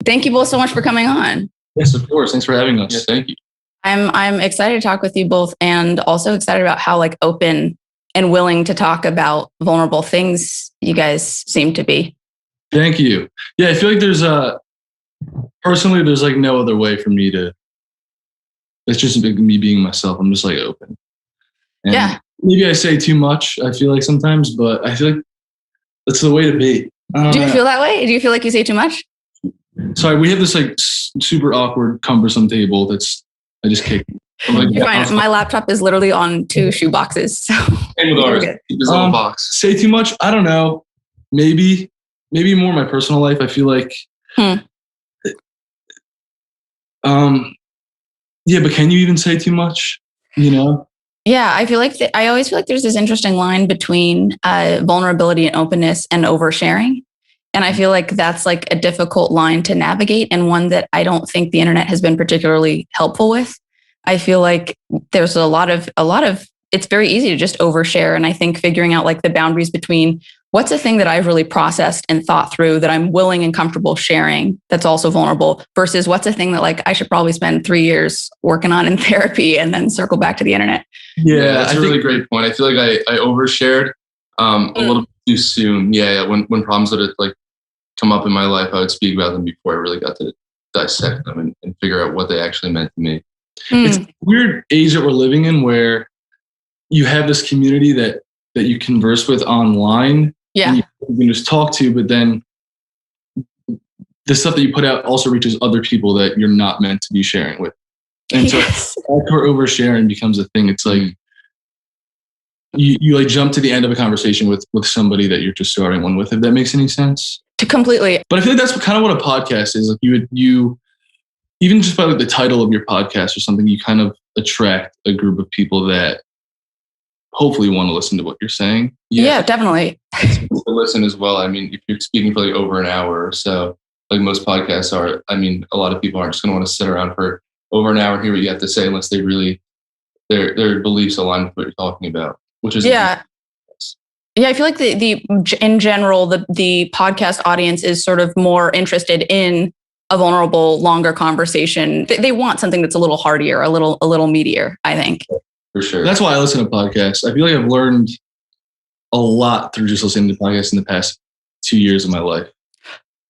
Thank you both so much for coming on. Yes, of course. Thanks for having us. Yeah, thank you. I'm excited to talk with you both, and also excited about how like open and willing to talk about vulnerable things you guys seem to be. Thank you. Yeah, I feel like there's personally, there's like no other way for me to, it's just me being myself. I'm just like open. And yeah. Maybe I say too much, I feel like sometimes, but I feel like that's the way to be. Do you feel that way? Do you feel like you say too much? Sorry, we have this like super awkward, cumbersome table that's, I just kicked. Like, you're fine. My laptop is literally on 2 shoe boxes. So same with ours. Keep this little box. Say too much? I don't know. Maybe more my personal life. I feel like, yeah, but can you even say too much? You know? Yeah, I feel like I always feel like there's this interesting line between vulnerability and openness and oversharing. And I feel like that's like a difficult line to navigate, and one that I don't think the internet has been particularly helpful with. I feel like there's a lot of, it's very easy to just overshare. And I think figuring out like the boundaries between what's a thing that I've really processed and thought through that I'm willing and comfortable sharing that's also vulnerable, versus what's a thing that like I should probably spend 3 years working on in therapy and then circle back to the internet. Yeah, that's a really great point. I feel like I overshared a little too soon. Yeah, when problems would like come up in my life, I would speak about them before I really got to dissect them and figure out what they actually meant to me. It's a weird age that we're living in where you have this community that you converse with online. Yeah. And you can just talk to, but then the stuff that you put out also reaches other people that you're not meant to be sharing with. And so oversharing becomes a thing. It's like you like jump to the end of a conversation with somebody that you're just starting one with, if that makes any sense. Completely. But I feel like that's kind of what a podcast is. Like you even just by like the title of your podcast or something, you kind of attract a group of people that hopefully want to listen to what you're saying. Yeah, definitely. To listen as well. I mean, if you're speaking for like over an hour or so, like most podcasts are, I mean, a lot of people aren't just going to want to sit around for over an hour and hear what you have to say unless they really, their beliefs align with what you're talking about, which is yeah. Yeah, I feel like the in general, the podcast audience is sort of more interested in a vulnerable, longer conversation. They want something that's a little heartier, a little meatier, I think. For sure. That's why I listen to podcasts. I feel like I've learned a lot through just listening to podcasts in the past 2 years of my life.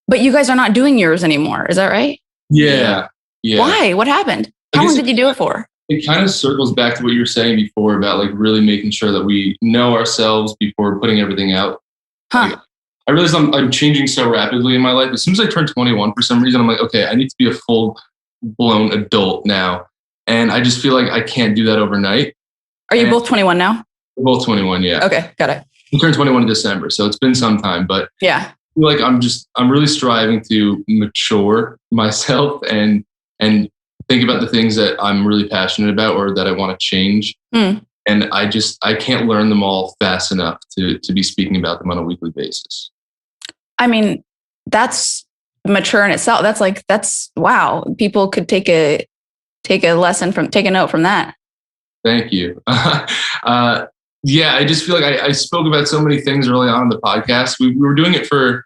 But you guys are not doing yours anymore. Is that right? Yeah. Why? What happened? How long did you do it for? It kind of circles back to what you were saying before about like really making sure that we know ourselves before putting everything out. Like, I realize I'm changing so rapidly in my life. As soon as I turn 21, for some reason, I'm like, okay, I need to be a full-blown adult now. And I just feel like I can't do that overnight. Are you both 21 now? We're both 21, yeah. Okay, got it. I turned 21 in December, so it's been some time. But yeah, I feel like I'm really striving to mature myself and think about the things that I'm really passionate about or that I want to change. And I can't learn them all fast enough to be speaking about them on a weekly basis. I mean, that's mature in itself. That's wow. People could take a note from that. Thank you. Yeah, I just feel like I spoke about so many things early on in the podcast. We were doing it for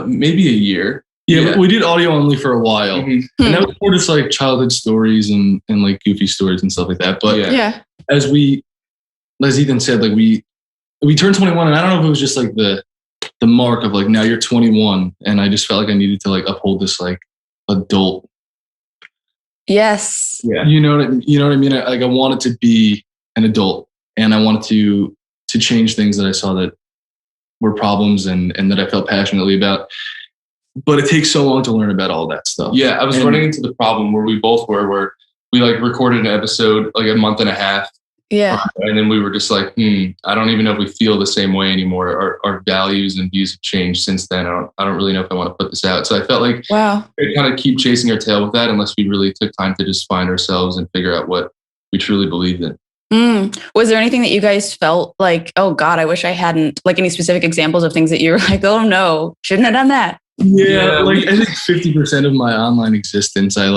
maybe a year. Yeah, we did audio only for a while. And that was more just like childhood stories and like goofy stories and stuff like that. But as Ethan said, like we turned 21, and I don't know if it was just like the mark of like, now you're 21. And I just felt like I needed to like uphold this like adult. Yes. Yeah. You know what I mean? I wanted to be an adult, and I wanted to change things that I saw that were problems and that I felt passionately about. But it takes so long to learn about all that stuff. Yeah, I was running into the problem where we both were, where we like recorded an episode like a month and a half. Yeah. And then we were just like, I don't even know if we feel the same way anymore. Our values and views have changed since then. I don't really know if I want to put this out. So I felt like we kind of keep chasing our tail with that unless we really took time to just find ourselves and figure out what we truly believed in. Was there anything that you guys felt like, oh God, I wish I hadn't, like any specific examples of things that you were like, oh no, shouldn't have done that? Yeah, like I think 50% of my online existence, I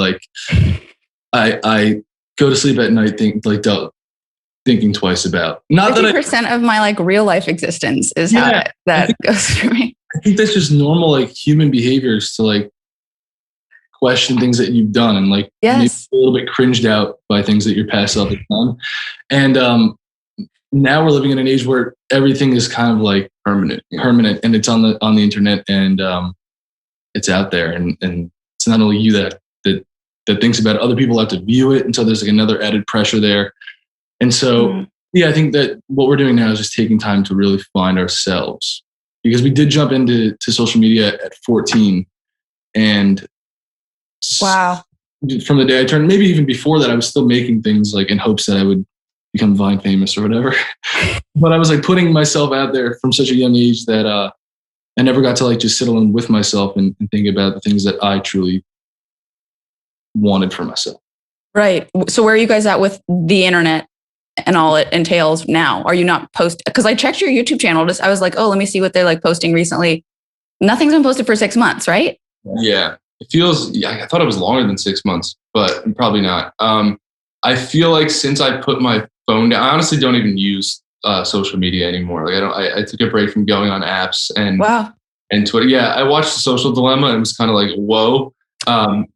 go to sleep at night thinking twice about. Not 50% of my like real life existence is how that goes for me. I think that's just normal like human behaviors to like question things that you've done and like maybe a little bit cringed out by things that your past self has done. And now we're living in an age where everything is kind of like permanent, and it's on the internet, and it's out there, and it's not only you that thinks about it, other people have to view it, and so there's like another added pressure there. And so I think that what we're doing now is just taking time to really find ourselves, because we did jump into social media at 14, and wow, from the day I turned, maybe even before that, I was still making things like in hopes that I would become Vine famous or whatever. But I was like putting myself out there from such a young age that I never got to like just sit alone with myself and think about the things that I truly wanted for myself. Right. So where are you guys at with the internet and all it entails now? Are you not because I checked your YouTube channel. I was like, oh, let me see what they're like posting recently. Nothing's been posted for 6 months, right? Yeah. It feels, I thought it was longer than 6 months, but probably not. I feel like since I put my phone down, I honestly don't even use social media anymore. Like I took a break from going on apps and Twitter. Yeah, I watched The Social Dilemma and it was kind of like, whoa.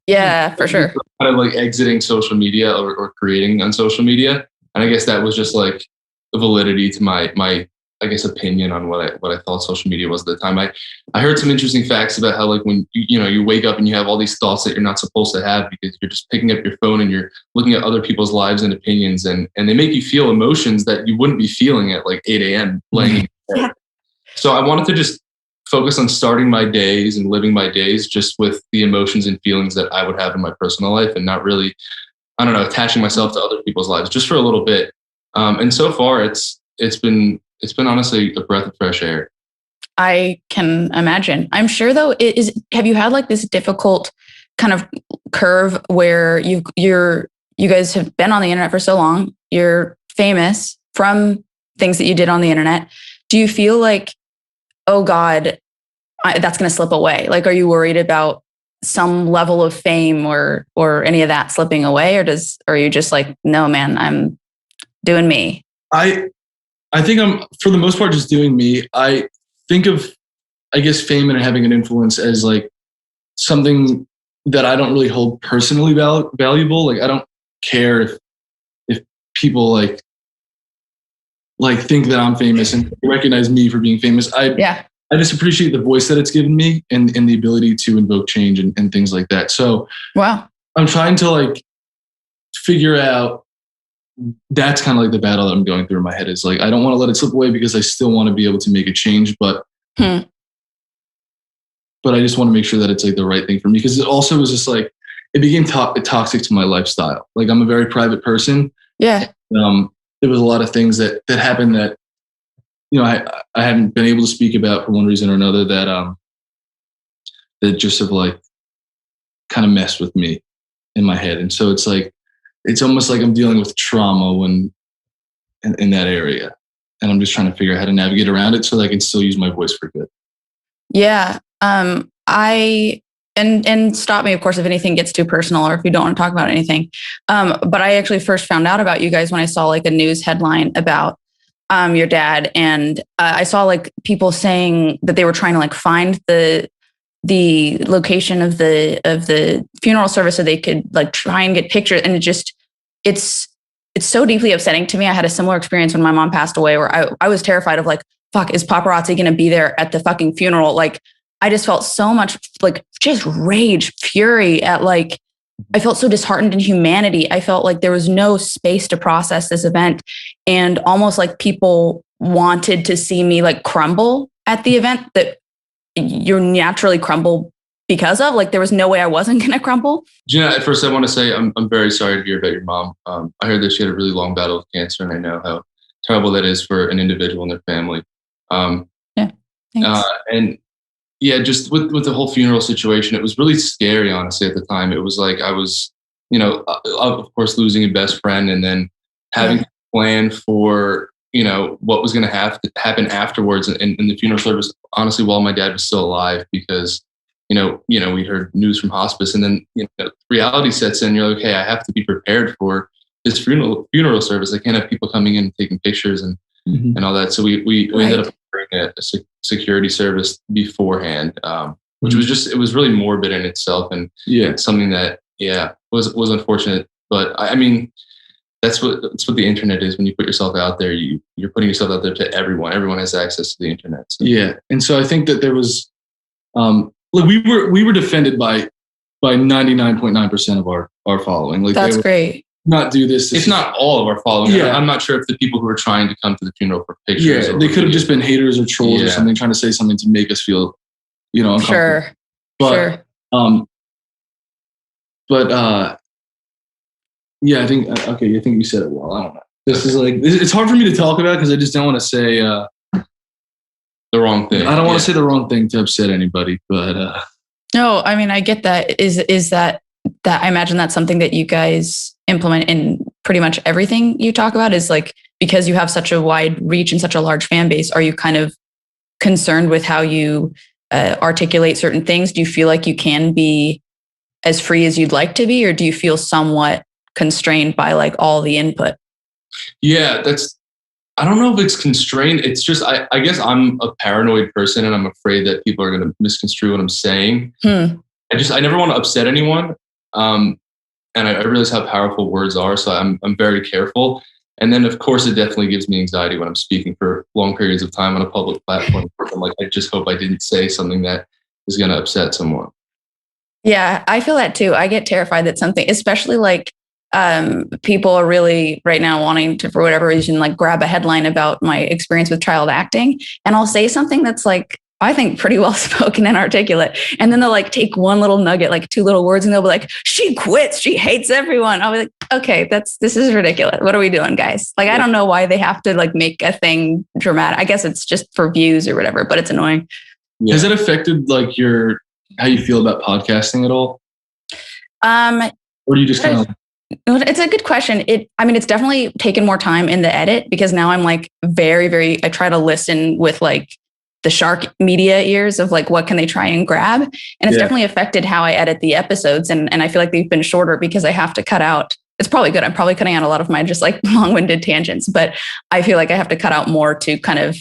Yeah, for sure. Kind of like exiting social media or creating on social media. And I guess that was just like the validity to my I guess opinion on what I thought social media was at the time. I heard some interesting facts about how like when you wake up and you have all these thoughts that you're not supposed to have because you're just picking up your phone and you're looking at other people's lives and opinions, and they make you feel emotions that you wouldn't be feeling at like 8 a.m. laying in bed. So I wanted to just focus on starting my days and living my days just with the emotions and feelings that I would have in my personal life, and not really, I don't know, attaching myself to other people's lives just for a little bit. And so far it's been honestly a breath of fresh air. I can imagine. I'm sure though, have you had like this difficult kind of curve where you guys have been on the internet for so long, you're famous from things that you did on the internet. Do you feel like, oh God, that's going to slip away? Like, are you worried about some level of fame or any of that slipping away? Or are you just like, no, man, I'm doing me? I think I'm, for the most part, just doing me. I think of, I guess, fame and having an influence as like something that I don't really hold personally valuable. Like, I don't care if people like think that I'm famous and recognize me for being famous. I just appreciate the voice that it's given me and the ability to invoke change and things like that. So wow, I'm trying to like figure out, that's kind of like the battle that I'm going through in my head, is like, I don't want to let it slip away because I still want to be able to make a change, but I just want to make sure that it's like the right thing for me. Because it also was just like, it became toxic to my lifestyle. Like, I'm a very private person. Yeah. There was a lot of things that happened that, I haven't been able to speak about for one reason or another that just have like kind of messed with me in my head. And so it's like, it's almost like I'm dealing with trauma in that area. And I'm just trying to figure out how to navigate around it so that I can still use my voice for good. Yeah. And stop me, of course, if anything gets too personal or if you don't want to talk about anything. But I actually first found out about you guys when I saw like a news headline about your dad. And I saw like people saying that they were trying to like find the location of the funeral service so they could like try and get pictures. And it's so deeply upsetting to me. I had a similar experience when my mom passed away where I was terrified of like, fuck, is paparazzi going to be there at the fucking funeral? Like, I just felt so much like just rage, fury at like, I felt so disheartened in humanity. I felt like there was no space to process this event, and almost like people wanted to see me like crumble at the event that you naturally crumble because of. Like, there was no way I wasn't going to crumble. Jenna, at first I want to say I'm very sorry to hear about your mom. I heard that she had a really long battle with cancer, and I know how terrible that is for an individual and their family. Yeah. Thanks. And yeah, just with the whole funeral situation, it was really scary, honestly, at the time. It was like I was, of course, losing a best friend, and then having to plan for, what was going to happen afterwards in the funeral service, honestly, while my dad was still alive, because, we heard news from hospice, and then, reality sets in. You're like, hey, I have to be prepared for this funeral service. I can't have people coming in and taking pictures and all that. So we ended up bringing a security service beforehand. which was it was really morbid in itself. And something that, was unfortunate. But I mean, that's what the internet is. When you put yourself out there, you're putting yourself out there to everyone. Everyone has access to the internet. So. Yeah. And so I think that there was, look, we were defended by 99.9% of our following. Like, that's great. Not do this. It's not all of our following. Yeah. I'm not sure if the people who are trying to come to the funeral for pictures. Yeah, they could have just been haters or trolls or something, trying to say something to make us feel, uncomfortable. Sure. But, I think you said it well. I don't know. This is like, it's hard for me to talk about because I just don't want to say the wrong thing. I don't want to say the wrong thing to upset anybody, but no, I mean, I get that. Is that I imagine that's something that you guys implement in pretty much everything you talk about, is like, because you have such a wide reach and such a large fan base, are you kind of concerned with how you articulate certain things? Do you feel like you can be as free as you'd like to be, or do you feel somewhat constrained by like all the input? Yeah, I don't know if it's constrained. It's just, I guess I'm a paranoid person and I'm afraid that people are going to misconstrue what I'm saying. I never want to upset anyone. And I realize how powerful words are. So I'm very careful. And then of course it definitely gives me anxiety when I'm speaking for long periods of time on a public platform. I'm like, I just hope I didn't say something that is going to upset someone. Yeah, I feel that too. I get terrified that something, especially like, people are really right now wanting to, for whatever reason, like grab a headline about my experience with child acting. And I'll say something that's like, I think pretty well spoken and articulate. And then they'll like take one little nugget, like 2 little words, and they'll be like, she quits. She hates everyone. I'll be like, okay, this is ridiculous. What are we doing, guys? Like, I don't know why they have to like make a thing dramatic. I guess it's just for views or whatever, but it's annoying. Yeah. Has it affected like how you feel about podcasting at all? Or do you just kind of... It's a good question. It's definitely taken more time in the edit, because now I'm like I try to listen with like the shark media ears of like, what can they try and grab? And it's definitely affected how I edit the episodes. And I feel like they've been shorter because I have to cut out. It's probably good. I'm probably cutting out a lot of my just like long-winded tangents, but I feel like I have to cut out more to kind of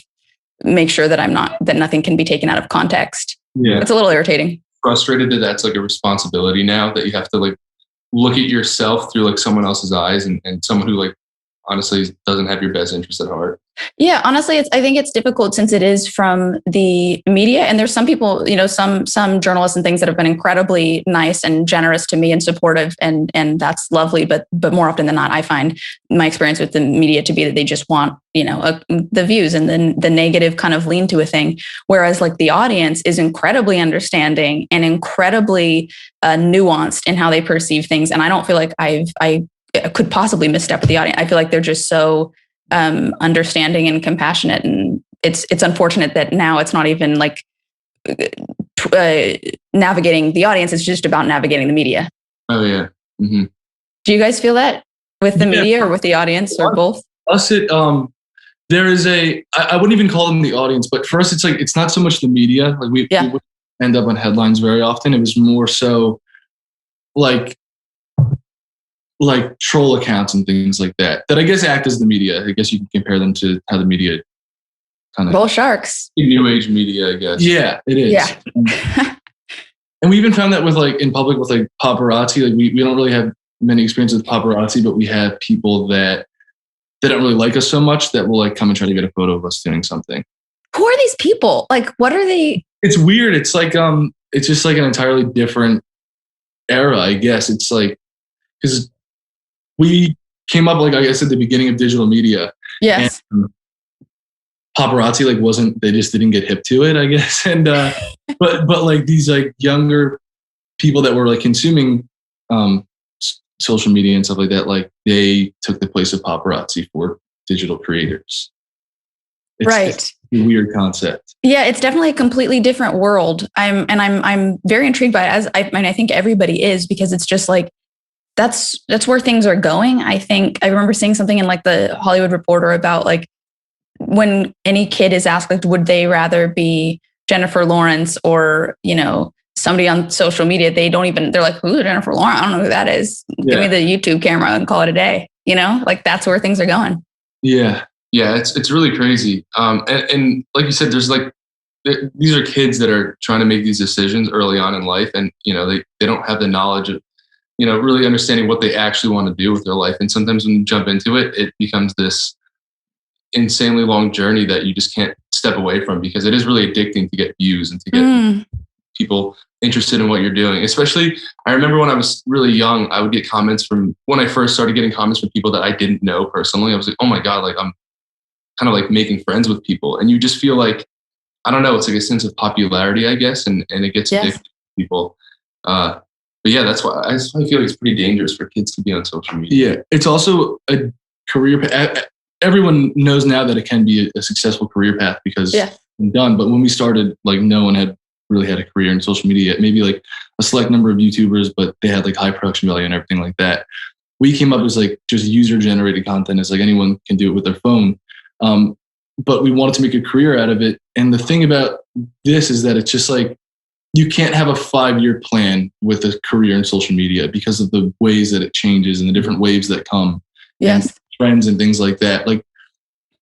make sure that that nothing can be taken out of context. Yeah. It's a little irritating. Frustrated that that's like a responsibility now, that you have to like look at yourself through like someone else's eyes and someone who like honestly doesn't have your best interest at heart. Yeah, honestly, I think it's difficult since it is from the media, and there's some people, some journalists and things that have been incredibly nice and generous to me and supportive, and that's lovely. But more often than not, I find my experience with the media to be that they just want the views and then the negative kind of lean to a thing, whereas like the audience is incredibly understanding and incredibly nuanced in how they perceive things, and I don't feel like I could possibly misstep with the audience. I feel like they're just so understanding and compassionate, and it's unfortunate that now it's not even like navigating the audience. It's just about navigating the media. Oh yeah. Mm-hmm. Do you guys feel that with the media or with the audience or both? Us, there is I wouldn't even call them the audience, but for us, it's like, it's not so much the media. Like we would end up on headlines very often. It was more so like troll accounts and things like that I guess act as the media. I guess you can compare them to how the media kind of... Bull sharks. New age media, I guess. Yeah, it is. Yeah. And we even found that with like in public with like paparazzi, like we don't really have many experiences with paparazzi, but we have people that don't really like us so much that will like come and try to get a photo of us doing something. Who are these people? Like, what are they? It's weird. It's like, it's just like an entirely different era, I guess. It's like, because we came up, like I said, at the beginning of digital media. Yes. And paparazzi they just didn't get hip to it, I guess. And but like these like younger people that were like consuming social media and stuff like that, like they took the place of paparazzi for digital creators. It's a weird concept. Yeah, it's definitely a completely different world. I'm very intrigued by it, as I think everybody is, because it's just like that's where things are going. I think I remember seeing something in like the Hollywood Reporter about like when any kid is asked, like, would they rather be Jennifer Lawrence or, somebody on social media, they're like, who's Jennifer Lawrence? I don't know who that is. Give me the YouTube camera and call it a day. Like that's where things are going. Yeah. Yeah. It's really crazy. And like you said, there's these are kids that are trying to make these decisions early on in life, and they don't have the knowledge of really understanding what they actually want to do with their life. And sometimes when you jump into it, it becomes this insanely long journey that you just can't step away from, because it is really addicting to get views and to get people interested in what you're doing. Especially, I remember when I was really young, I would get comments when I first started getting comments from people that I didn't know personally. I was like, oh my God, like I'm kind of like making friends with people. And you just feel like, I don't know, it's like a sense of popularity, I guess. And it gets addicted to people. But yeah, that's why I feel like it's pretty dangerous for kids to be on social media. Yeah. It's also a career path. Everyone knows now that it can be a successful career path because it's done. But when we started, like no one had really had a career in social media. Maybe like a select number of YouTubers, but they had like high production value and everything like that. We came up as like just user generated content. It's like anyone can do it with their phone. But we wanted to make a career out of it. And the thing about this is that it's just like, you can't have a 5-year plan with a career in social media because of the ways that it changes and the different waves that come. Yes. And trends and things like that. Like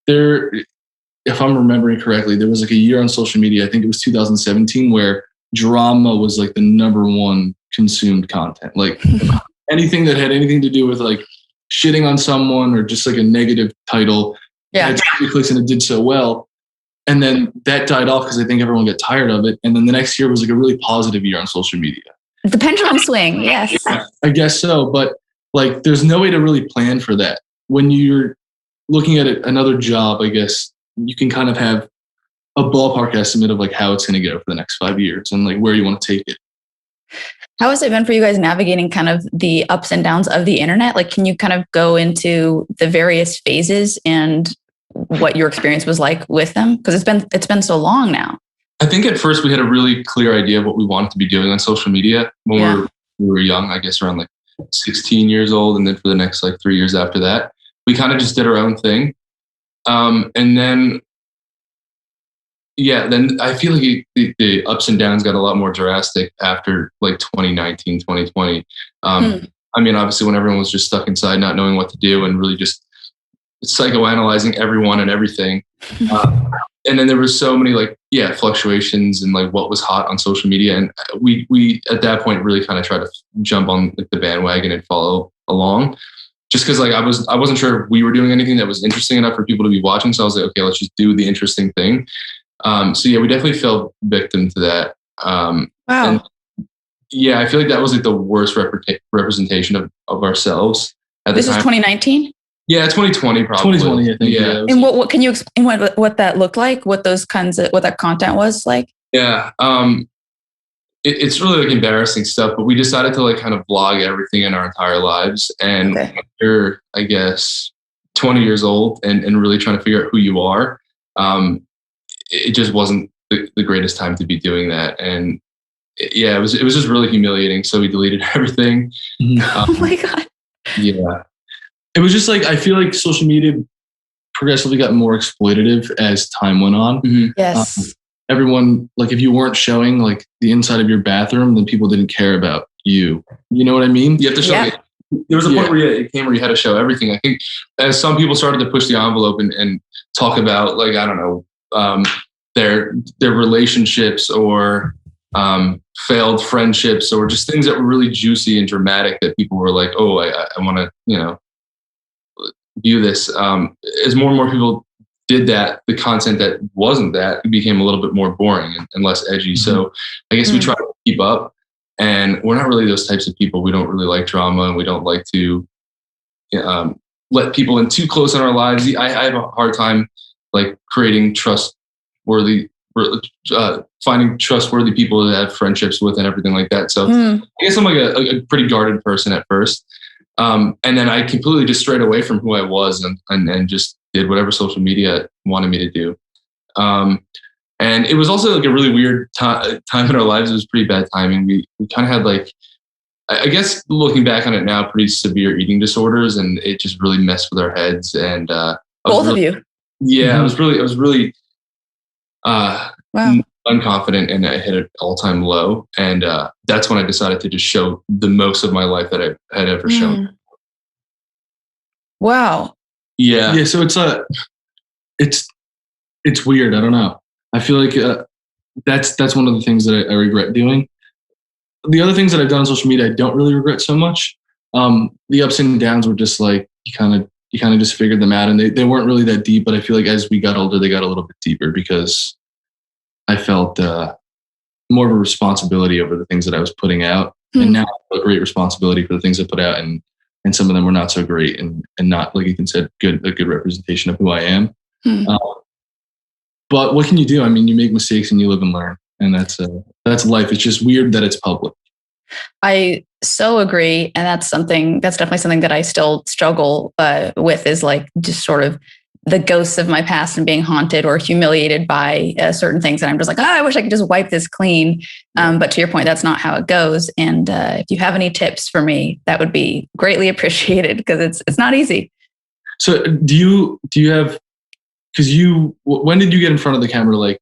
if I'm remembering correctly, there was like a year on social media, I think it was 2017, where drama was like the #1 consumed content. Like anything that had anything to do with like shitting on someone or just like a negative title. Yeah. It clicks and it did so well. And then that died off because I think everyone got tired of it. And then the next year was like a really positive year on social media. The pendulum swing, yes. Yeah, I guess so. But like, there's no way to really plan for that. When you're looking at another job, I guess you can kind of have a ballpark estimate of like how it's going to go for the next 5 years and like where you want to take it. How has it been for you guys navigating kind of the ups and downs of the internet? Like, can you kind of go into the various phases and what your experience was like with them? Because it's been so long now. I think at first we had a really clear idea of what we wanted to be doing on social media when we were young, I guess around like 16 years old. And then for the next like 3 years after that, we kind of just did our own thing. And then, then I feel like the ups and downs got a lot more drastic after like 2019, 2020. I mean, obviously when everyone was just stuck inside, not knowing what to do and really just psychoanalyzing everyone and everything. And then there was so many fluctuations and like what was hot on social media. And we at that point really kind of tried to jump on like the bandwagon and follow along, just because like I wasn't sure if we were doing anything that was interesting enough for people to be watching. So I was like, okay, let's just do the interesting thing. So yeah, we definitely fell victim to that. Wow. And yeah, I feel like that was like the worst representation of ourselves at the time. This is 2019? Yeah, 2020 probably. 2020, I think. Yeah. And what can you explain what that looked like? What that content was like? Yeah. It's really like embarrassing stuff, but we decided to like kind of vlog everything in our entire lives. And after, I guess, 20 years old and really trying to figure out who you are, it just wasn't the greatest time to be doing that. And it was just really humiliating. So we deleted everything. Oh my God. Yeah. It was just like, I feel like social media progressively got more exploitative as time went on. Mm-hmm. Yes. Everyone, like if you weren't showing like the inside of your bathroom, then people didn't care about you. You know what I mean? You have to show it. There was a point where it came where you had to show everything. I think as some people started to push the envelope and talk about like, I don't know, their relationships or failed friendships or just things that were really juicy and dramatic that people were like, oh, I want to, view this. As more and more people did that, the content that wasn't that became a little bit more boring and less edgy. Mm-hmm. So I guess we try to keep up, and we're not really those types of people. We don't really like drama, and we don't like to let people in too close in our lives. I have a hard time like creating trustworthy, finding trustworthy people to have friendships with and everything like that. So I guess I'm like a pretty guarded person at first. And then I completely just strayed away from who I was and just did whatever social media wanted me to do. And it was also like a really weird time in our lives. It was pretty bad timing. We kind of had like, I guess looking back on it now, pretty severe eating disorders, and it just really messed with our heads. And both of you. Yeah, I was really unconfident, and I hit an all-time low. And that's when I decided to just show the most of my life that I had ever shown. Wow. Yeah. Yeah. So it's weird. I don't know. I feel like that's one of the things that I regret doing. The other things that I've done on social media, I don't really regret so much. The ups and downs were just like, you kind of just figured them out, and they weren't really that deep, but I feel like as we got older, they got a little bit deeper because I felt more of a responsibility over the things that I was putting out. And now I feel a great responsibility for the things I put out, and some of them were not so great and not, like Ethan said, a good representation of who I am. But what can you do? I mean, you make mistakes and you live and learn, and that's life. It's just weird that it's public. I so agree. And that's definitely something that I still struggle with, is like just sort of the ghosts of my past and being haunted or humiliated by certain things. And I'm just like, I wish I could just wipe this clean. But to your point, that's not how it goes. And if you have any tips for me, that would be greatly appreciated, because it's not easy. So do you have, because when did you get in front of the camera? Like,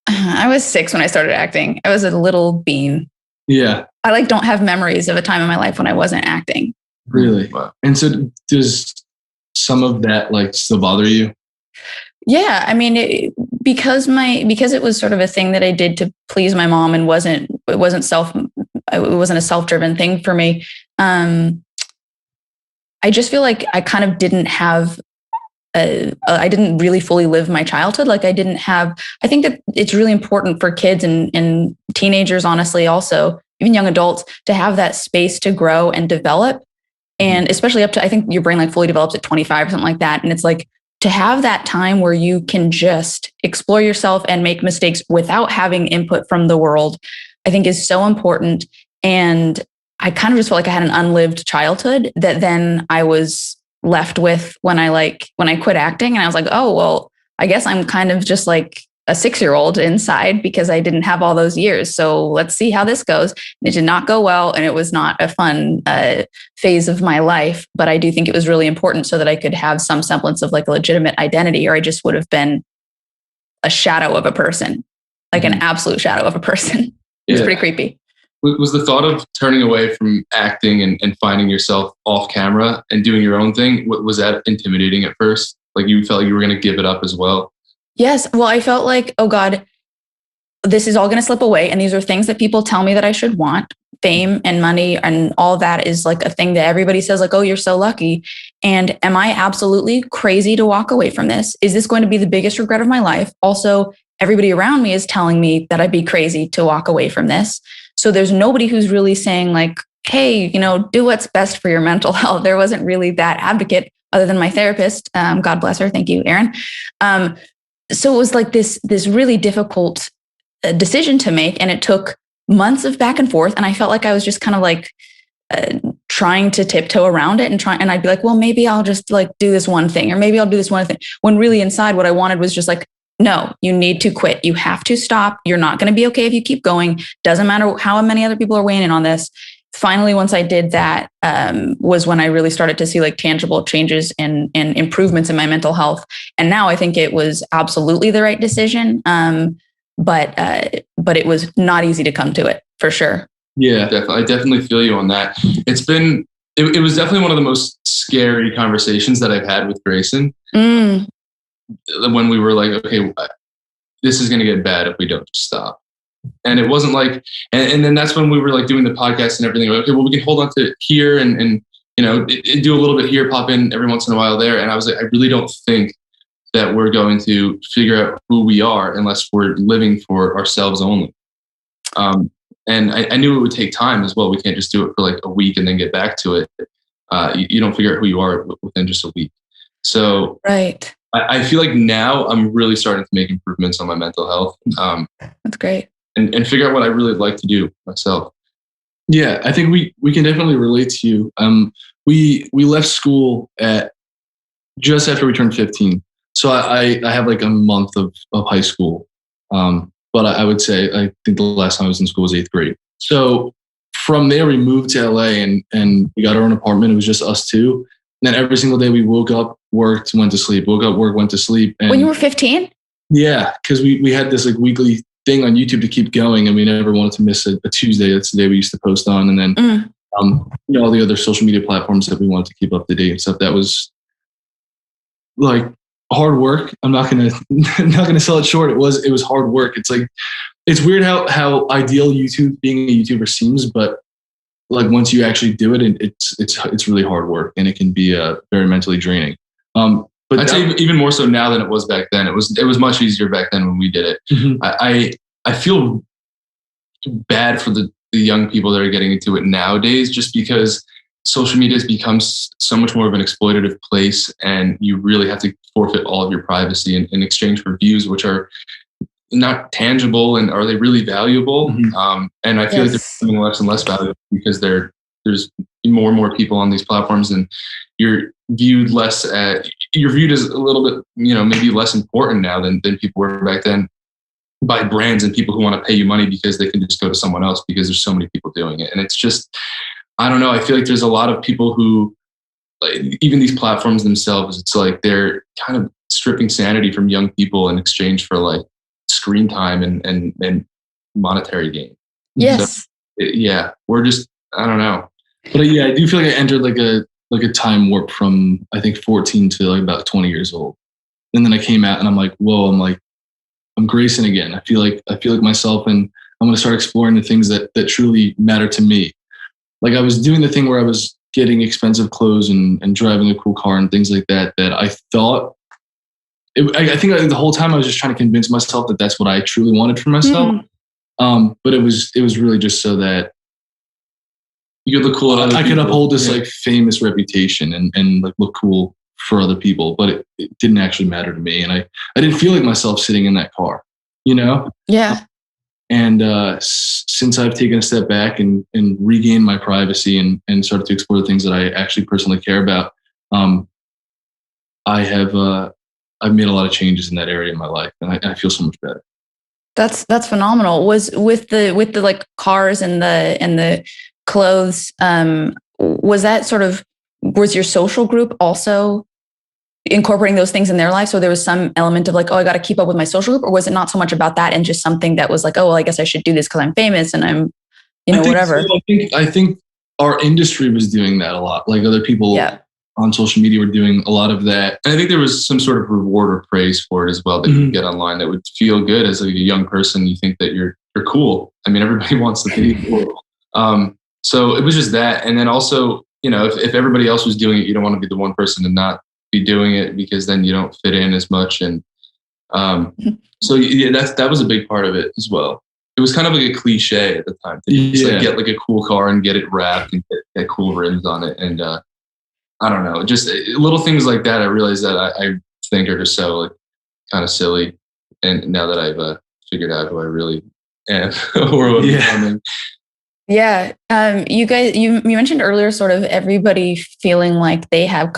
I was 6 when I started acting. I was a little bean. Yeah. I don't have memories of a time in my life when I wasn't acting. Really? Wow. And so does some of that still bother you? Yeah. I mean, because it was sort of a thing that I did to please my mom, and it wasn't a self-driven thing for me. I just feel like I kind of didn't have I didn't really fully live my childhood. I think that it's really important for kids and teenagers, honestly, also, even young adults, to have that space to grow and develop. And especially up to, I think your brain fully develops at 25 or something like that. And it's to have that time where you can just explore yourself and make mistakes without having input from the world, I think is so important. And I kind of just felt like I had an unlived childhood that then I was left with when I quit acting. And I was like, oh, well, I guess I'm kind of just like a 6-year-old inside, because I didn't have all those years. So let's see how this goes. And it did not go well. And it was not a fun phase of my life. But I do think it was really important so that I could have some semblance of a legitimate identity, or I just would have been a shadow of a person, an absolute shadow of a person. It's pretty creepy. Was the thought of turning away from acting and finding yourself off camera and doing your own thing, was that intimidating at first? You felt like you were going to give it up as well? Yes. Well, I felt like, oh God, this is all going to slip away. And these are things that people tell me that I should want. Fame and money and all that is a thing that everybody says, oh, you're so lucky. And am I absolutely crazy to walk away from this? Is this going to be the biggest regret of my life? Also, everybody around me is telling me that I'd be crazy to walk away from this. So there's nobody who's really saying hey, do what's best for your mental health. There wasn't really that advocate other than my therapist. God bless her. Thank you, Erin. So it was this really difficult decision to make. And it took months of back and forth. And I felt like I was just kind of trying to tiptoe around it and I'd be like, well, maybe I'll just do this one thing, or maybe I'll do this one thing. When really inside what I wanted was just no, you need to quit. You have to stop. You're not going to be okay if you keep going. Doesn't matter how many other people are weighing in on this. Finally, once I did that, was when I really started to see tangible changes and improvements in my mental health. And now I think it was absolutely the right decision. But it was not easy to come to it, for sure. Yeah, definitely. I definitely feel you on that. It was definitely one of the most scary conversations that I've had with Grayson. When we were okay, this is going to get bad if we don't stop. And it wasn't and then that's when we were doing the podcast and everything. Okay, well, we can hold on to it here and do a little bit here, pop in every once in a while there. And I was I really don't think that we're going to figure out who we are unless we're living for ourselves only. And I knew it would take time as well. We can't just do it for a week and then get back to it. You don't figure out who you are within just a week. So right. I feel now I'm really starting to make improvements on my mental health. That's great. And figure out what I really like to do myself. Yeah, I think we can definitely relate to you. We left school at just after we turned 15. So I have a month of high school. But I would say, I think the last time I was in school was 8th grade. So from there, we moved to LA and we got our own apartment. It was just us two. And then every single day we woke up, worked, went to sleep, woke up, worked, went to sleep. And when you were 15? Yeah, because we had this weekly thing on YouTube to keep going, and we never wanted to miss a Tuesday. That's the day we used to post on. And then all the other social media platforms that we wanted to keep up to date and stuff. That was hard work. I'm not gonna sell it short. It was hard work. It's like, it's weird how ideal being a YouTuber seems, but like once you actually do it, it's really hard work, and it can be very mentally draining. But I'd say even more so now than it was back then. It was much easier back then when we did it. Mm-hmm. I feel bad for the young people that are getting into it nowadays, just because social media has become so much more of an exploitative place, and you really have to forfeit all of your privacy in exchange for views, which are not tangible, and are they really valuable? Mm-hmm. And I feel like they're becoming less and less valuable because there's more and more people on these platforms, and you're viewed as a little bit, maybe less important now than people were back then, by brands and people who want to pay you money because they can just go to someone else because there's so many people doing it. And it's just, I don't know. I feel like there's a lot of people who, like, even these platforms themselves, it's like they're kind of stripping sanity from young people in exchange for like screen time and monetary gain. Yes. So, we're just, I don't know. But I do feel like I entered like a time warp from, I think, 14 to like about 20 years old. And then I came out and I'm like, whoa, I'm Grayson again. I feel like myself, and I'm going to start exploring the things that truly matter to me. Like, I was doing the thing where I was getting expensive clothes and driving a cool car and things like that I thought, I think the whole time I was just trying to convince myself that that's what I truly wanted for myself. But it was really just so that you could look cool. I could uphold this like famous reputation and like look cool for other people, but it didn't actually matter to me. And I didn't feel like myself sitting in that car, Yeah. And since I've taken a step back and regained my privacy and started to explore the things that I actually personally care about, I've made a lot of changes in that area of my life, and I feel so much better. That's phenomenal. Was with the like cars and the clothes, was that was your social group also incorporating those things in their life? So there was some element of like, oh, I got to keep up with my social group, or was it not so much about that and just something that was like, oh, well, I guess I should do this because I'm famous and I'm, whatever. So. I think our industry was doing that a lot. Like, other people on social media were doing a lot of that. And I think there was some sort of reward or praise for it as well that you get online that would feel good as like a young person. You think that you're cool. I mean, everybody wants to be cool. So it was just that. And then also, if everybody else was doing it, you don't want to be the one person to not be doing it, because then you don't fit in as much. And so that was a big part of it as well. It was kind of like a cliche at the time to just like get like a cool car and get it wrapped and get cool rims on it. And I don't know, just little things like that. I realized that I think are just so like kind of silly. And now that I've figured out who I really am or what I'm becoming. Yeah. You guys, you mentioned earlier sort of everybody feeling like they have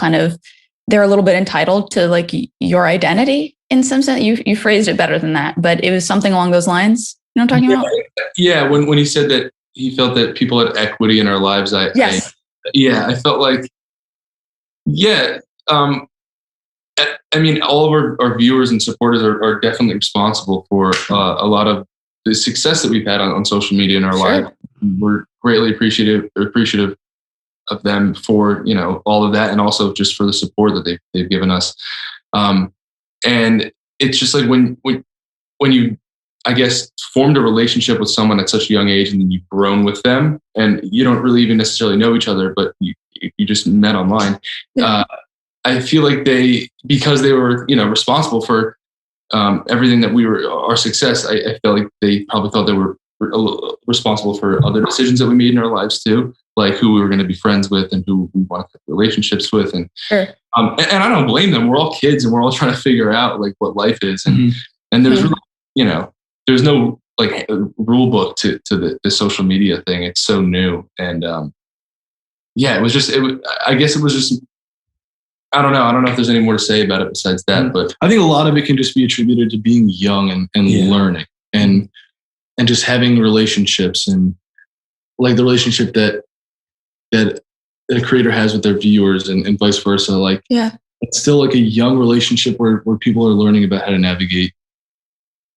they're a little bit entitled to like your identity in some sense. You phrased it better than that, but it was something along those lines. You know what I'm talking about? Yeah. When he said that he felt that people had equity in our lives, I felt like, I mean, all of our viewers and supporters are definitely responsible for a lot of the success that we've had on social media in our life. We're greatly appreciative of them for, all of that, and also just for the support that they've given us. And it's just like when you, I guess, formed a relationship with someone at such a young age, and then you've grown with them, and you don't really even necessarily know each other, but you just met online. I feel like because they were, responsible for everything that our success, I felt like they probably thought they were responsible for other decisions that we made in our lives too, like who we were going to be friends with and who we want to have relationships with. And, and I don't blame them. We're all kids and we're all trying to figure out like what life is. And, and there's really, there's no like rule book to the social media thing. It's so new. And, I guess it was just, I don't know if there's any more to say about it besides that, but I think a lot of it can just be attributed to being young and learning and just having relationships, and like the relationship that a creator has with their viewers and vice versa. Like, it's still like a young relationship where people are learning about how to navigate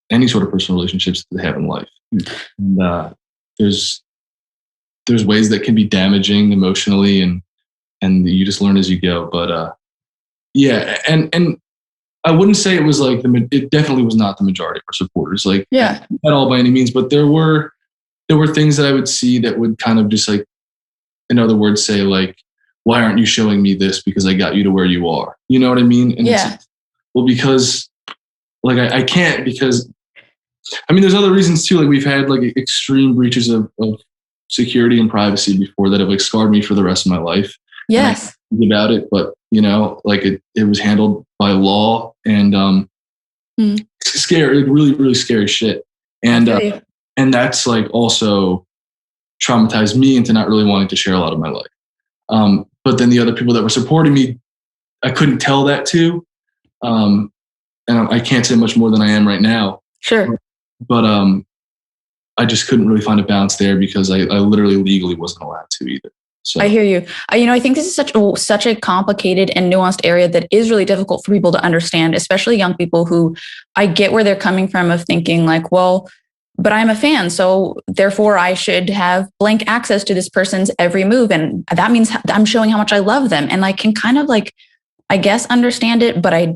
any sort of personal relationships that they have in life. And there's ways that can be damaging emotionally, and you just learn as you go. But and I wouldn't say it was like it definitely was not the majority of our supporters, like at all by any means, but there were things that I would see that would kind of just like, in other words, say like, why aren't you showing me this? Because I got you to where you are. You know what I mean? And it's, well, because like I can't, because I mean, there's other reasons too. Like we've had like extreme breaches of security and privacy before that have like scarred me for the rest of my life. Yes. About it, but you know, like it was handled by law and scary, like really, really scary shit. And that's like also traumatized me into not really wanting to share a lot of my life. But then the other people that were supporting me, I couldn't tell that to. And I can't say much more than I am right now. Sure. But I just couldn't really find a balance there because I literally legally wasn't allowed to either. So. I hear you. I think this is such a complicated and nuanced area that is really difficult for people to understand, especially young people who I get where they're coming from of thinking like, well, but I'm a fan, so therefore I should have blank access to this person's every move. And that means I'm showing how much I love them. And I can kind of like, I guess, understand it, but I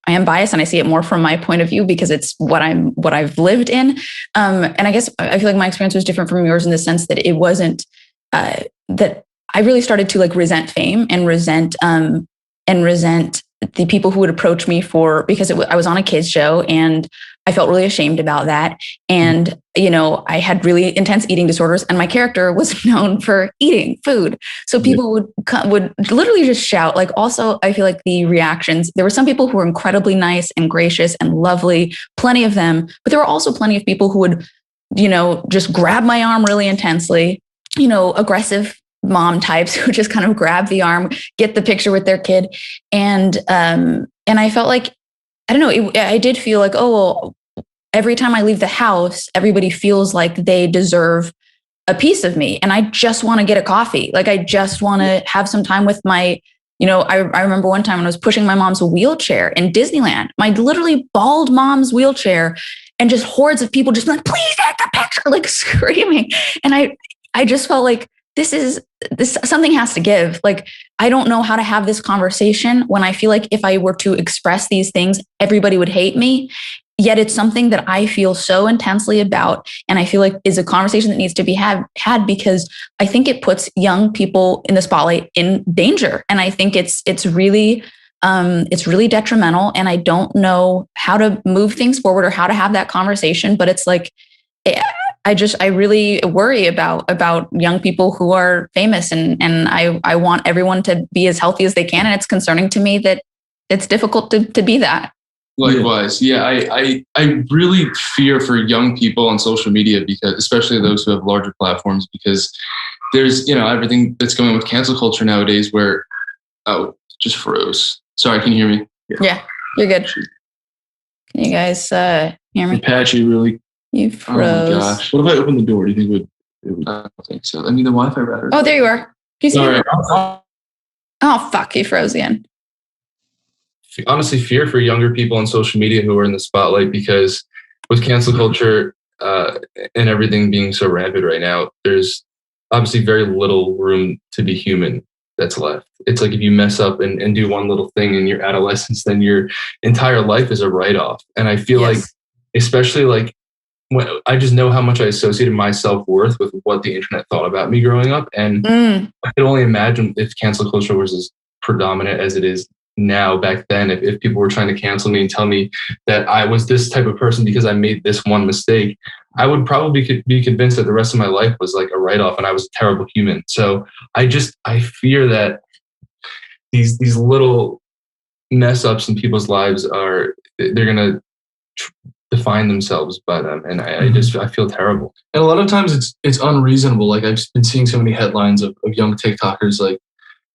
am biased and I see it more from my point of view because it's what I've lived in. And I guess I feel like my experience was different from yours in the sense that it wasn't, that I really started to like resent fame and resent the people who would approach me because I was on a kids show and I felt really ashamed about that. And, I had really intense eating disorders and my character was known for eating food. So people would literally just shout. Like, also, I feel like the reactions, there were some people who were incredibly nice and gracious and lovely, plenty of them, but there were also plenty of people who would, just grab my arm really intensely, aggressive mom types who just kind of grab the arm, get the picture with their kid. And I felt like, I don't know, I did feel like, oh, well, every time I leave the house, everybody feels like they deserve a piece of me. And I just want to get a coffee. Like, I just want to have some time with my, I remember one time when I was pushing my mom's wheelchair in Disneyland, my literally bald mom's wheelchair, and just hordes of people just like, please take a picture, like screaming. And I just felt like, this something has to give. Like, I don't know how to have this conversation when I feel like if I were to express these things, everybody would hate me. Yet it's something that I feel so intensely about. And I feel like is a conversation that needs to be had because I think it puts young people in the spotlight in danger. And I think it's really detrimental. And I don't know how to move things forward or how to have that conversation. But it's like, I really worry about young people who are famous and I want everyone to be as healthy as they can. And it's concerning to me that it's difficult to be that. Likewise. Yeah. I really fear for young people on social media because, especially those who have larger platforms, because there's, everything that's going on with cancel culture nowadays where, just froze. Sorry. Can you hear me? Yeah, you're good. Can you guys hear me? Apache really. You froze. Oh my gosh. What if I open the door? Do you think it would? I don't think so. I mean, the Wi-Fi router. Oh, there you are. Do you see me? Oh, fuck. You froze again. Honestly, fear for younger people on social media who are in the spotlight because with cancel culture and everything being so rampant right now, there's obviously very little room to be human that's left. It's like if you mess up and do one little thing in your adolescence, then your entire life is a write-off. And I feel like, especially like, when I just know how much I associated my self-worth with what the internet thought about me growing up. And I could only imagine if cancel culture was as predominant as it is now back then, if people were trying to cancel me and tell me that I was this type of person because I made this one mistake, I would probably be convinced that the rest of my life was like a write-off and I was a terrible human. So I fear that these little mess ups in people's lives they're going to define themselves by them. And I feel terrible. And a lot of times it's unreasonable. Like I've been seeing so many headlines of young TikTokers like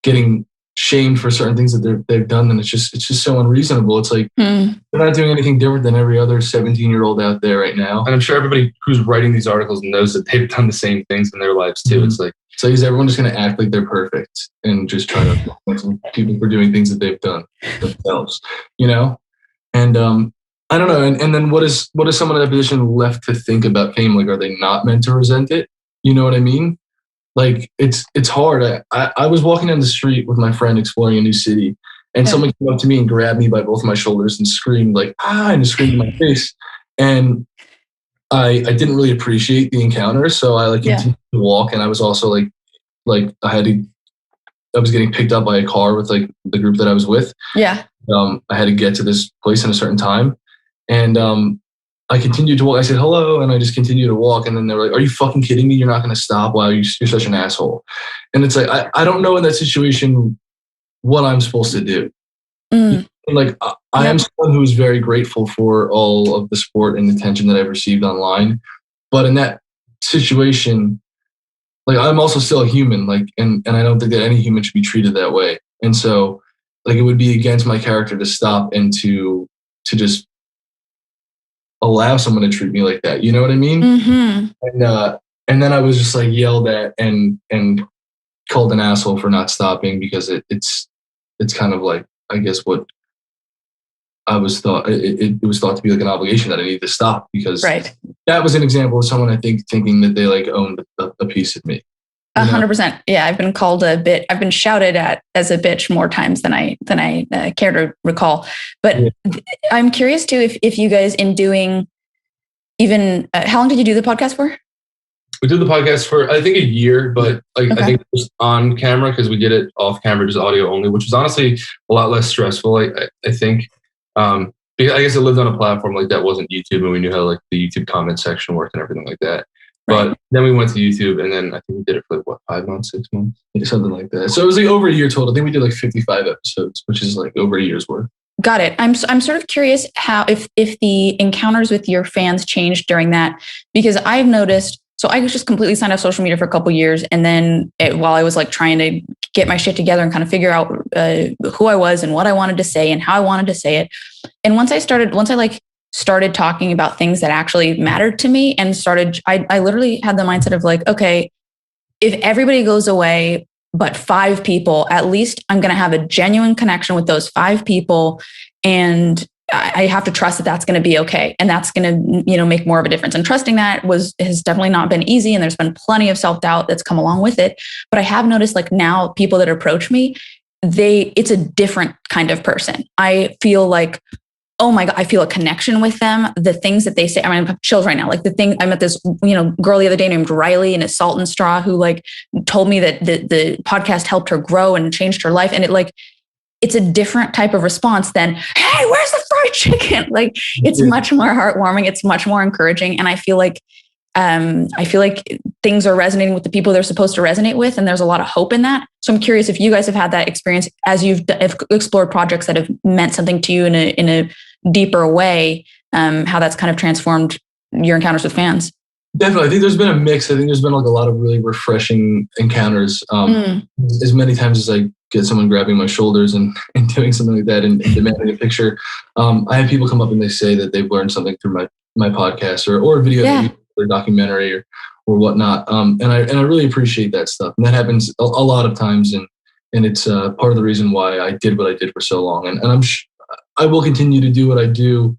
getting shamed for certain things that they've done. And it's just so unreasonable. It's like they're not doing anything different than every other 17-year-old out there right now. And I'm sure everybody who's writing these articles knows that they've done the same things in their lives too. It's like, so is everyone just going to act like they're perfect and just try to blame people for doing things that they've done themselves, And I don't know. And then what is someone in that position left to think about fame? Like, are they not meant to resent it? You know what I mean? Like, it's hard. I was walking down the street with my friend exploring a new city, And someone came up to me and grabbed me by both of my shoulders and screamed like, and screamed in my face. And I didn't really appreciate the encounter. So I continued to walk. And I was also like I was getting picked up by a car with like the group that I was with. Yeah. I had to get to this place in a certain time. And I continued to walk. I said, hello. And I just continued to walk. And then they were like, are you fucking kidding me? You're not going to stop. Wow, you're such an asshole. And it's like, I don't know in that situation what I'm supposed to do. Like, I am someone who is very grateful for all of the support and attention that I've received online. But in that situation, like, I'm also still a human, like, and I don't think that any human should be treated that way. And so, like, it would be against my character to stop and to just allow someone to treat me like that. You know what I mean? And then I was just like yelled at and called an asshole for not stopping, because it's kind of like, I guess what I was thought, it was thought to be like an obligation that I needed to stop, because that was an example of someone, I think, thinking that they like owned a piece of me. 100%. Yeah. I've been called I've been shouted at as a bitch more times than I care to recall. But I'm curious too, if you guys, in doing even, how long did you do the podcast for? We did the podcast for, I think, a year, but I think it was on camera, because we did it off camera, just audio only, which was honestly a lot less stressful. I think, because I guess it lived on a platform like that wasn't YouTube, and we knew how like the YouTube comment section worked and everything like that. But then we went to YouTube, and then I think we did it for like 5 months, 6 months, something like that. So it was like over a year total. I think we did like 55 episodes, which is like over a year's worth. Got it. I'm sort of curious how, if the encounters with your fans changed during that, because I've noticed. So I was just completely signed off social media for a couple of years. And then while I was like trying to get my shit together and kind of figure out who I was and what I wanted to say and how I wanted to say it. And once I started talking about things that actually mattered to me, and I literally had the mindset of like, okay, if everybody goes away, but 5 people, at least I'm going to have a genuine connection with those 5 people. And I have to trust that that's going to be okay. And that's going to, make more of a difference. And trusting that has definitely not been easy. And there's been plenty of self-doubt that's come along with it. But I have noticed, like, now people that approach me, it's a different kind of person. I feel like, oh my God, I feel a connection with them. The things that they say, I have chills right now. Like I met this, girl the other day named Riley in a Salt and Straw, who like told me that the podcast helped her grow and changed her life. And it's a different type of response than, hey, where's the fried chicken? Like, it's much more heartwarming. It's much more encouraging. And I feel like things are resonating with the people they're supposed to resonate with. And there's a lot of hope in that. So I'm curious if you guys have had that experience as you've explored projects that have meant something to you in a deeper way, how that's kind of transformed your encounters with fans. Definitely. I think there's been a mix. I think there's been like a lot of really refreshing encounters. As many times as I get someone grabbing my shoulders and doing something like that and demanding a picture. I have people come up and they say that they've learned something through my podcast or a video or documentary or whatnot. And I really appreciate that stuff. And that happens a lot of times. And it's part of the reason why I did what I did for so long. And I will continue to do what I do.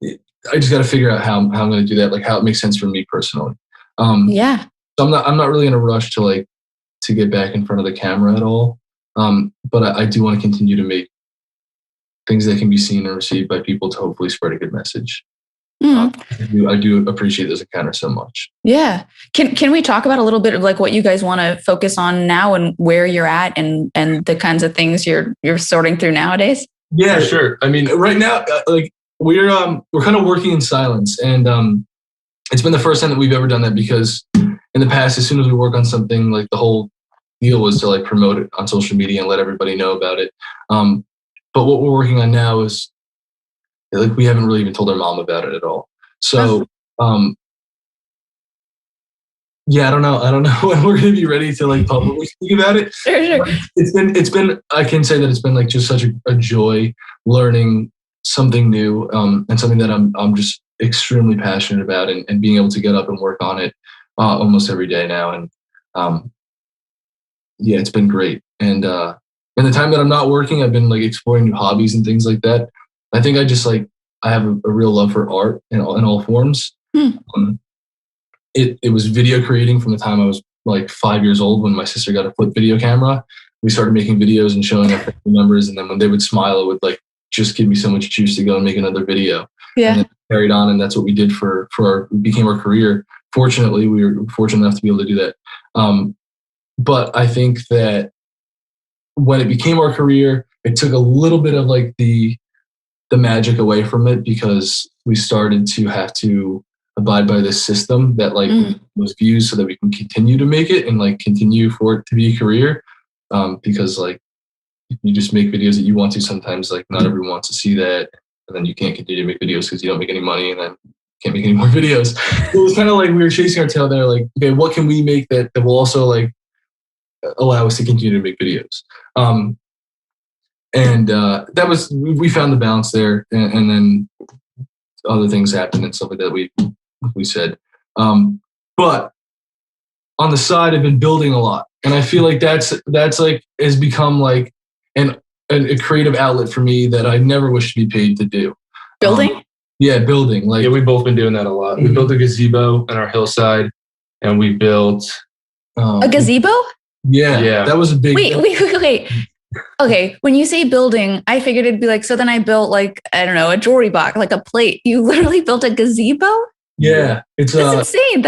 I just got to figure out how I'm going to do that, like how it makes sense for me personally. So I'm not really in a rush to get back in front of the camera at all. But I do want to continue to make things that can be seen and received by people to hopefully spread a good message. I do appreciate this encounter so much. Yeah. Can we talk about a little bit of like what you guys want to focus on now and where you're at and the kinds of things you're sorting through nowadays? Yeah, sure. I mean, right now, we're kind of working in silence, and it's been the first time that we've ever done that, because in the past, as soon as we work on something, like the whole deal was to like promote it on social media and let everybody know about it. But what we're working on now is like we haven't really even told our mom about it at all. So I don't know when we're going to be ready to like publicly speak about it. Sure. It's been I can say that it's been like just such a joy learning something new, and something that I'm just extremely passionate about, and being able to get up and work on it almost every day now. And it's been great. And in the time that I'm not working, I've been like exploring new hobbies and things like that. I think I have a real love for art in all forms. It was video creating from the time I was like 5 years old when my sister got a flip video camera. We started making videos and showing our family members. And then when they would smile, it would like just give me so much juice to go and make another video. Yeah. And then carried on. And that's what we did became our career. Fortunately, we were fortunate enough to be able to do that. But I think that when it became our career, it took a little bit of like the magic away from it, because we started to have to abide by this system that like was views so that we can continue to make it and like continue for it to be a career. Because like you just make videos that you want to, sometimes like not everyone wants to see that, and then you can't continue to make videos because you don't make any money, and then you can't make any more videos. So it was kind of like we were chasing our tail there, like, okay, what can we make that will also like allow us to continue to make videos? And that was, we found the balance there, and then other things happened and stuff like that we said. But on the side, I've been building a lot, and I feel like that's like has become like a creative outlet for me that I never wish to be paid to do. Building? Yeah, building. Like, yeah, we've both been doing that a lot. We built a gazebo on our hillside, and we built a gazebo. Yeah, that was a big. Wait. Okay, when you say building, I figured it'd be like, so then I built like, I don't know, a jewelry box, like a plate. You literally built a gazebo? Yeah, that's insane.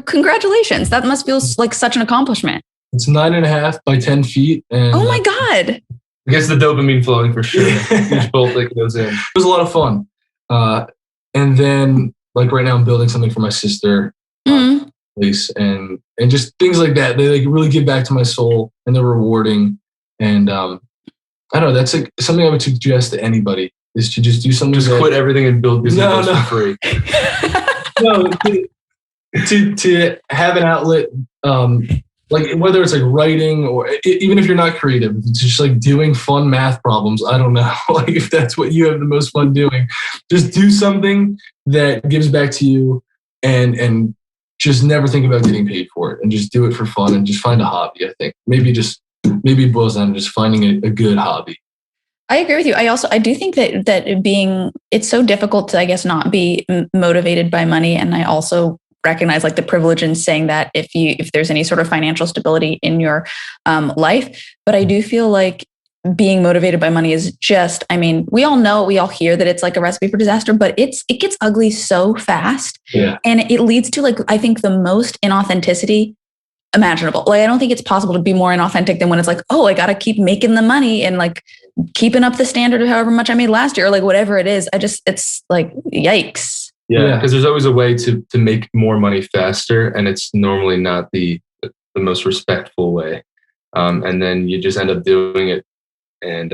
Congratulations. That must feel like such an accomplishment. It's 9.5 by 10 feet. And, oh my God. I guess the dopamine flowing for sure. Each bolt that goes in. It was a lot of fun. And then like right now I'm building something for my sister. Place and just things like that. They like really give back to my soul, and they're rewarding. And I don't know, that's like something I would suggest to anybody, is to just do something. Just quit everything and build business for free. No, to have an outlet, like whether it's like writing or even if you're not creative, it's just like doing fun math problems. I don't know, like if that's what you have the most fun doing, just do something that gives back to you, and just never think about getting paid for it, and just do it for fun, and just find a hobby. I think maybe it boils down to just finding a good hobby. I agree with you. I do think that it's so difficult to, I guess, not be motivated by money. And I also recognize like the privilege in saying that if there's any sort of financial stability in your life. But I do feel like being motivated by money is just, I mean, we all hear that it's like a recipe for disaster, but it gets ugly so fast. Yeah. And it leads to like, I think the most inauthenticity imaginable. Like, I don't think it's possible to be more inauthentic than when it's like, oh, I got to keep making the money and like keeping up the standard of however much I made last year, or like whatever it is. It's like, yikes. Yeah. Because there's always a way to make more money faster. And it's normally not the most respectful way. And then you just end up doing it. And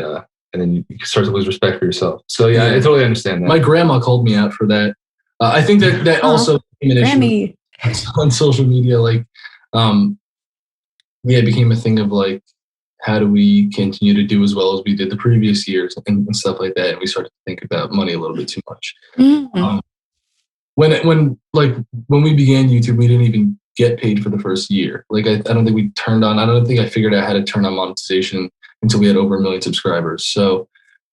then you start to lose respect for yourself. So yeah, I totally understand that. My grandma called me out for that. I think that also became an issue on social media. Like, it became a thing of like, how do we continue to do as well as we did the previous years and stuff like that? And we started to think about money a little bit too much. Mm-hmm. When we began YouTube, we didn't even get paid for the first year. Like, I don't think I don't think I figured out how to turn on monetization until we had over 1 million subscribers. So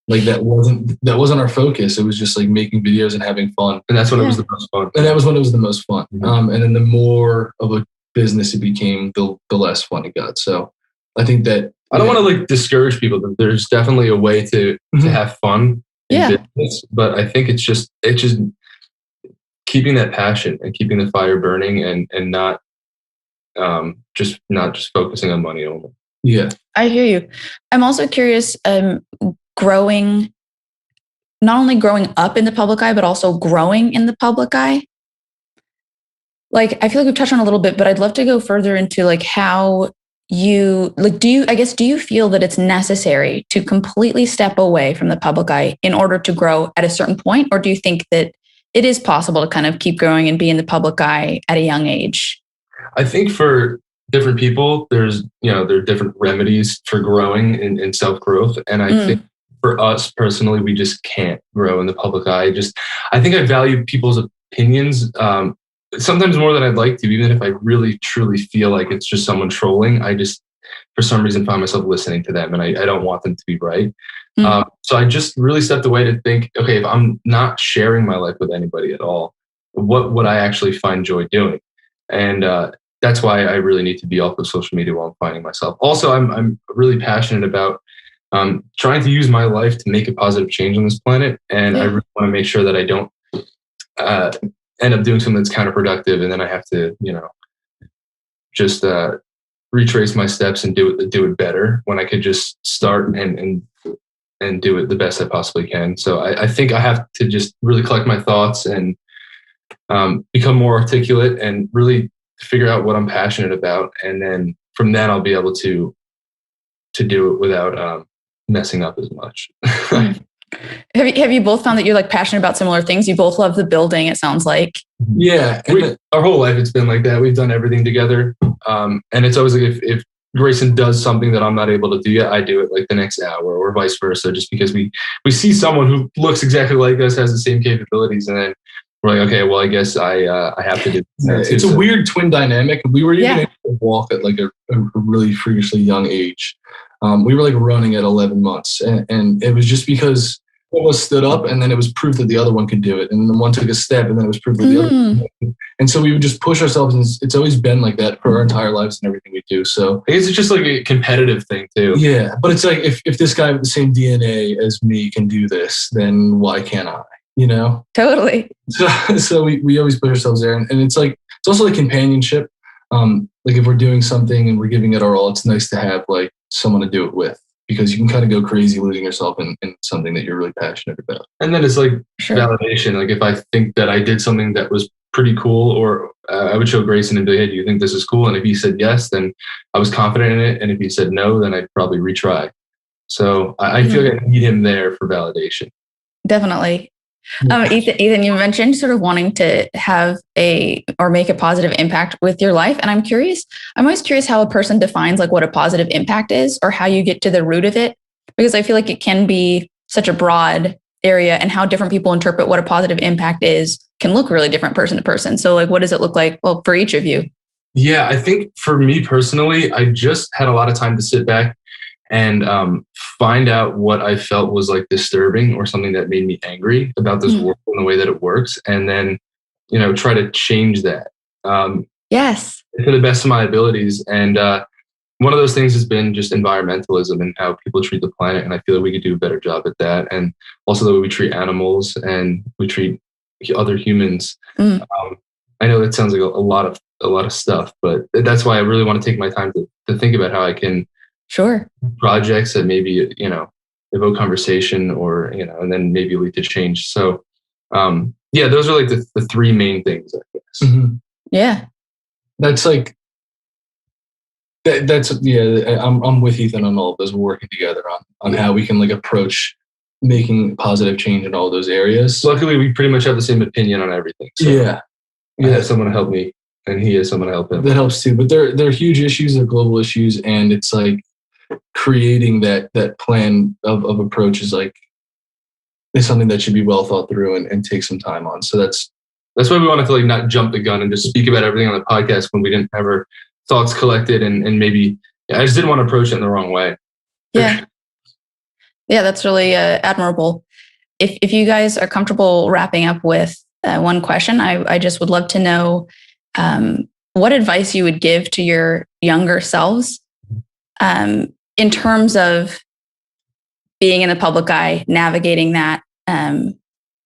like that wasn't our focus. It was just like making videos and having fun. And that's when it was the most fun. And that was when it was the most fun. Mm-hmm. And then the more of a business it became, the less fun it got. So I think that I don't want to like discourage people. There's definitely a way to have fun in business, but I think it's just keeping that passion and keeping the fire burning and not just focusing on money only. Yeah. I hear you. I'm also curious, not only growing up in the public eye, but also growing in the public eye. Like, I feel like we've touched on a little bit, but I'd love to go further into like how you like, do you feel that it's necessary to completely step away from the public eye in order to grow at a certain point? Or do you think that it is possible to kind of keep growing and be in the public eye at a young age? I think for different people, there are different remedies for growing in self-growth. And I think for us personally, we just can't grow in the public eye. I think I value people's opinions sometimes more than I'd like to, even if I really truly feel like it's just someone trolling. I just, for some reason, find myself listening to them, and I don't want them to be right. So I just really stepped away to think, okay, if I'm not sharing my life with anybody at all, what would I actually find joy doing? And that's why I really need to be off of social media while I'm finding myself. Also, I'm really passionate about trying to use my life to make a positive change on this planet. And I really want to make sure that I don't end up doing something that's counterproductive. And then I have to, just retrace my steps and do it better when I could just start and do it the best I possibly can. So I think I have to just really collect my thoughts and become more articulate and really figure out what I'm passionate about. And then from then I'll be able to do it without messing up as much. Have you both found that you're like passionate about similar things? You both love the building, it sounds like. Yeah. Our whole life, it's been like that. We've done everything together. And it's always like if Grayson does something that I'm not able to do yet, I do it like the next hour or vice versa, just because we see someone who looks exactly like us, has the same capabilities. And then we're like, okay, well, I guess I have to do that. It's a weird twin dynamic. We were even able to walk at like a really freakishly young age. We were like running at 11 months and it was just because one of us stood up and then it was proof that the other one could do it. And then one took a step and then it was proof that the other one could do it. And so we would just push ourselves, and it's always been like that for our entire lives and everything we do. So I guess it's just like a competitive thing too. Yeah. But it's like, if this guy with the same DNA as me can do this, then why can't I? Totally. So we always put ourselves there. And it's like, it's also like companionship. Like if we're doing something and we're giving it our all, it's nice to have like someone to do it with, because you can kind of go crazy losing yourself in something that you're really passionate about. And then it's like validation. Like if I think that I did something that was pretty cool, or I would show Grayson and be, hey, do you think this is cool? And if he said yes, then I was confident in it. And if he said no, then I'd probably retry. So I feel like I need him there for validation. Definitely. Ethan, you mentioned sort of wanting to have or make a positive impact with your life. And I'm always curious how a person defines like what a positive impact is, or how you get to the root of it, because I feel like it can be such a broad area, and how different people interpret what a positive impact is can look really different person to person. So like, what does it look like? Well, for each of you. Yeah, I think for me personally, I just had a lot of time to sit back and find out what I felt was like disturbing or something that made me angry about this world and the way that it works. And then, try to change that. Yes. To the best of my abilities. And one of those things has been just environmentalism and how people treat the planet. And I feel like we could do a better job at that. And also the way we treat animals and we treat other humans. I know that sounds like a lot of stuff, but that's why I really want to take my time to think about how I can projects that maybe, evoke conversation or, and then maybe lead to change. So, those are like the three main things, I guess. Mm-hmm. Yeah. That's like, I'm with Ethan on all of those. We're working together on how we can like approach making positive change in all those areas. Luckily, we pretty much have the same opinion on everything. So I have someone to help me, and he has someone to help him. That helps too. But they're huge issues, they're global issues, and it's like creating that plan of approach is something that should be well thought through and take some time on. So that's why we wanted to like not jump the gun and just speak about everything on the podcast when we didn't have our thoughts collected and maybe I just didn't want to approach it in the wrong way. Yeah. Yeah, that's really admirable. If you guys are comfortable wrapping up with one question, I just would love to know what advice you would give to your younger selves in terms of being in the public eye, navigating that.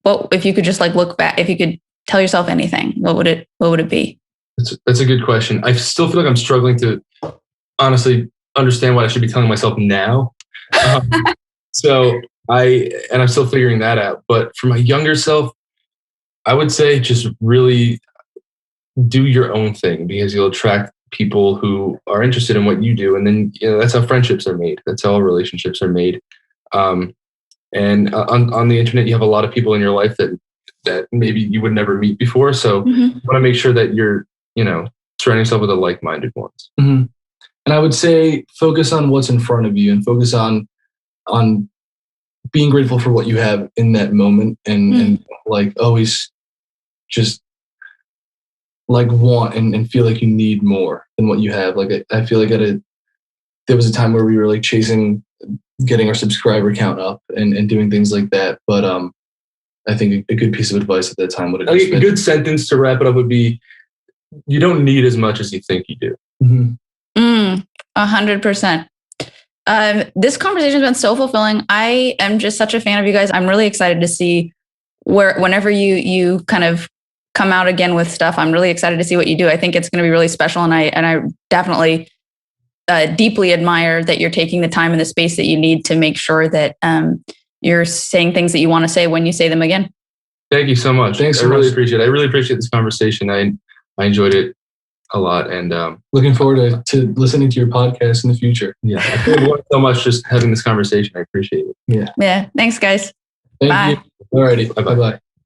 What if you could just like look back, if you could tell yourself anything, what would it be? That's a good question. I still feel like I'm struggling to honestly understand what I should be telling myself now. So I'm still figuring that out. But for my younger self, I would say just really do your own thing, because you'll attract people who are interested in what you do. And then, that's how friendships are made. That's how relationships are made. And on the internet, you have a lot of people in your life that maybe you would never meet before. So you want to make sure that you're, surrounding yourself with the like-minded ones. Mm-hmm. And I would say focus on what's in front of you and focus on being grateful for what you have in that moment and like always just like want and feel like you need more than what you have. Like I feel like there was a time where we were like chasing getting our subscriber count up and doing things like that. But I think a good piece of advice at that time would have a good sentence to wrap it up would be you don't need as much as you think you do. 100%. This conversation has been so fulfilling. I am just such a fan of you guys. I'm really excited to see whenever you kind of come out again with stuff. I'm really excited to see what you do. I think it's going to be really special. And I definitely deeply admire that you're taking the time and the space that you need to make sure that you're saying things that you want to say when you say them again. Thank you so much. Thanks. I really appreciate it. I really appreciate this conversation. I enjoyed it a lot, and looking forward to listening to your podcast in the future. Yeah, I learned so much just having this conversation. I appreciate it. Yeah. Thanks, guys. Thank you. Alrighty. Bye-bye.